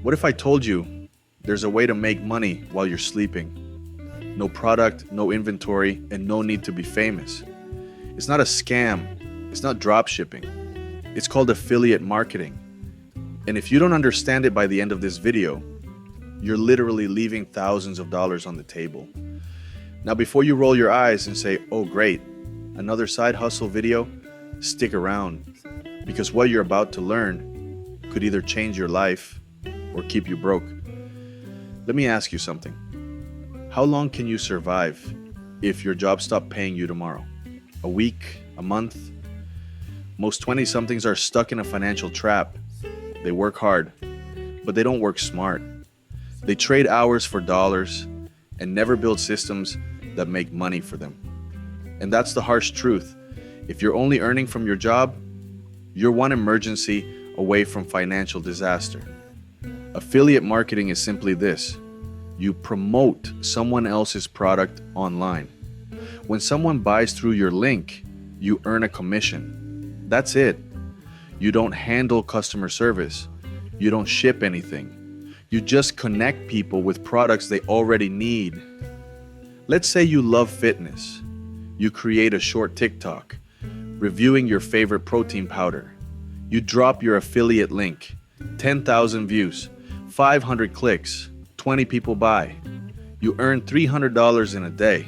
What if I told you there's a way to make money while you're sleeping? No product, no inventory, and no need to be famous. It's not a scam. It's not drop shipping. It's called affiliate marketing. And if you don't understand it by the end of this video, you're literally leaving thousands of dollars on the table. Now, before you roll your eyes and say, oh great, another side hustle video, stick around, because what you're about to learn could either change your life or keep you broke. Let me ask you something. How long can you survive if your job stopped paying you tomorrow? A week? A month? Most 20-somethings are stuck in a financial trap. They work hard, but they don't work smart. They trade hours for dollars and never build systems that make money for them. And that's the harsh truth. If you're only earning from your job, you're one emergency away from financial disaster. Affiliate marketing is simply this. You promote someone else's product online. When someone buys through your link, you earn a commission. That's it. You don't handle customer service. You don't ship anything. You just connect people with products they already need. Let's say you love fitness. You create a short TikTok, reviewing your favorite protein powder. You drop your affiliate link, 10,000 views, 500 clicks, 20 people buy. You earn $300 in a day,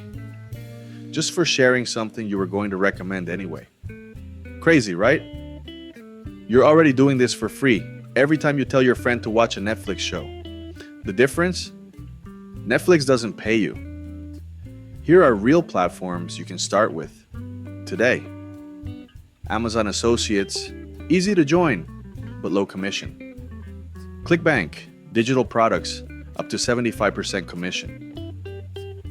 just for sharing something you were going to recommend anyway. Crazy, right? You're already doing this for free every time you tell your friend to watch a Netflix show. The difference? Netflix doesn't pay you. Here are real platforms you can start with today. Amazon Associates, easy to join, but low commission. ClickBank, digital products, up to 75% commission.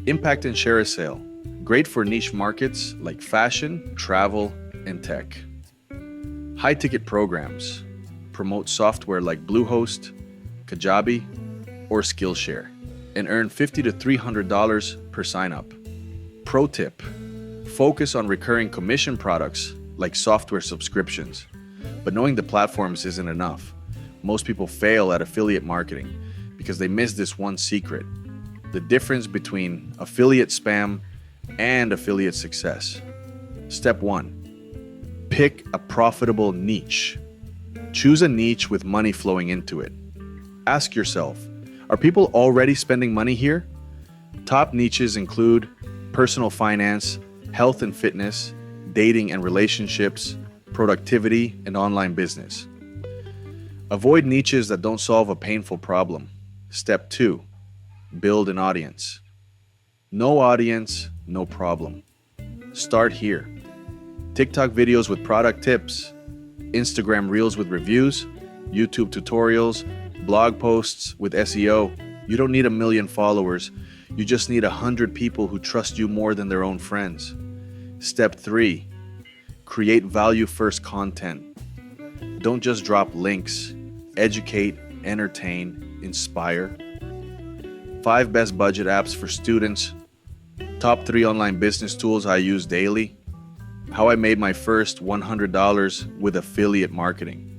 Impact and Share a Sale, great for niche markets like fashion, travel, and tech. High ticket programs, promote software like Bluehost, Kajabi, or Skillshare, and earn $50 to $300 per sign-up. Pro tip, focus on recurring commission products like software subscriptions. But knowing the platforms isn't enough. Most people fail at affiliate marketing because they miss this one secret: the difference between affiliate spam and affiliate success. Step 1, pick a profitable niche. Choose a niche with money flowing into it. Ask yourself, are people already spending money here? Top niches include personal finance, health and fitness, dating and relationships, productivity, and online business. Avoid niches that don't solve a painful problem. Step 2, build an audience. No audience, no problem. Start here. TikTok videos with product tips, Instagram reels with reviews, YouTube tutorials, blog posts with SEO. You don't need 1 million followers. You just need 100 people who trust you more than their own friends. Step 3, create value-first content. Don't just drop links. Educate, entertain, inspire. 5 best budget apps for students. Top 3 online business tools I use daily. How I made my first $100 with affiliate marketing.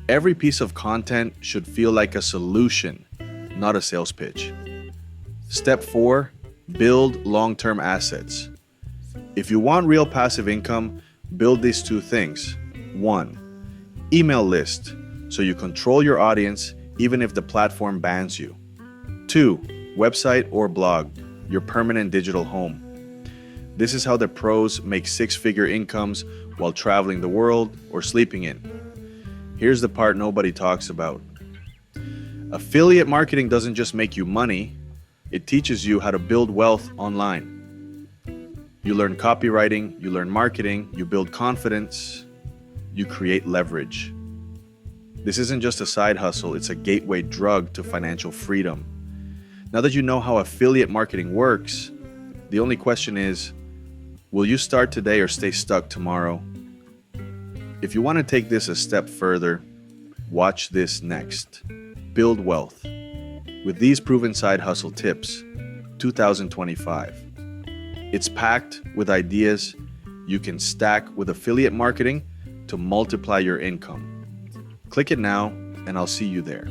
Every piece of content should feel like a solution, not a sales pitch. Step 4, build long-term assets. If you want real passive income, build these 2 things. 1, email list, so you control your audience even if the platform bans you. 2, website or blog, your permanent digital home. This is how the pros make 6-figure incomes while traveling the world or sleeping in. Here's the part nobody talks about. Affiliate marketing doesn't just make you money, it teaches you how to build wealth online. You learn copywriting, you learn marketing, you build confidence, you create leverage. This isn't just a side hustle, it's a gateway drug to financial freedom. Now that you know how affiliate marketing works, the only question is, will you start today or stay stuck tomorrow? If you want to take this a step further, watch this next. Build wealth with these proven side hustle tips, 2025. It's packed with ideas you can stack with affiliate marketing to multiply your income. Click it now, and I'll see you there.